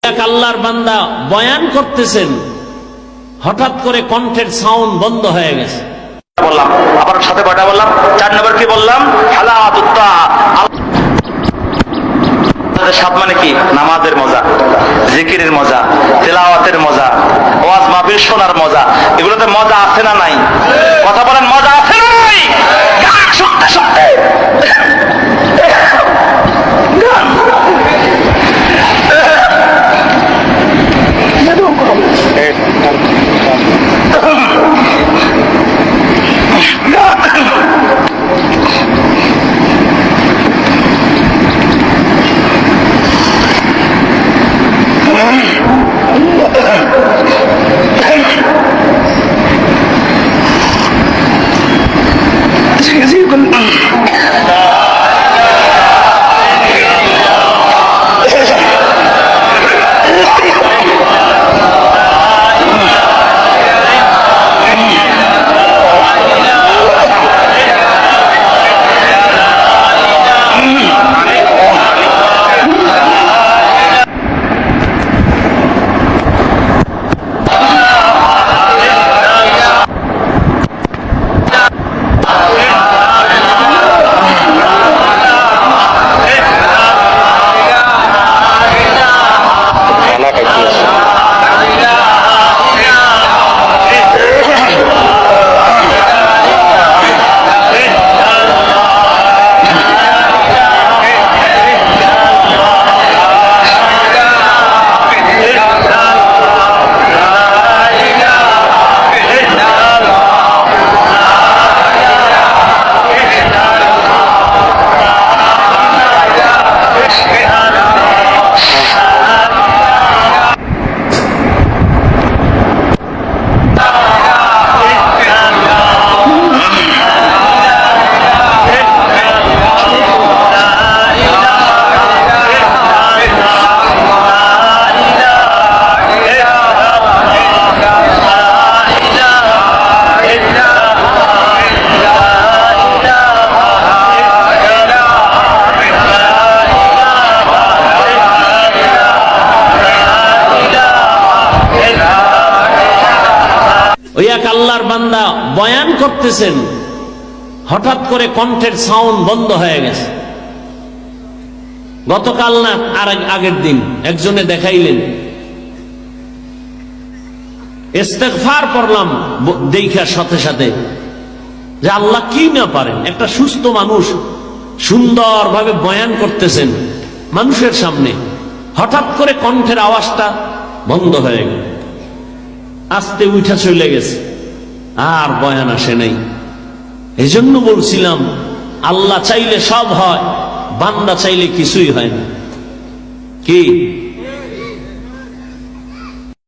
এক আল্লাহর বান্দা বয়ান করতেছেন, হঠাৎ করে কণ্ঠের সাউন্ড বন্ধ হয়ে গেছে। বললাম আবার সাথে কয়টা বললাম, 4 নম্বর কি বললাম, হালাতুত্তা। সাত মানে কি? নামাজের মজা, জিকিরের মজা, তেলাওয়াতের মজা, ওয়াজ মাহফিল শোনার মজা। এগুলোতে মজা আছে না নাই? কথা বলেন, মজা আছে না নাই? গান শুনতে শুনতে ওই এক আল্লাহর বান্দা বয়ান করতেছেন, হঠাৎ করে কণ্ঠের সাউন্ড বন্ধ হয়ে গেছে। গতকাল না আর আগের দিন একজনে দেখাইলেন, ইস্তেগফার পড়লাম দেখার সাথে সাথে যে আল্লাহ কি না পারেন, একটা সুস্থ মানুষ সুন্দরভাবে বয়ান করতেছেন মানুষের সামনে, হঠাৎ করে কণ্ঠের আওয়াজটা বন্ধ হয়ে গেল, আস্তে উঠা চলে গেছে, আর বয়ান আসে নাই। এই জন্য বলছিলাম আল্লাহ চাইলে সব হয়, বান্দা চাইলে কিছুই হয় না। কি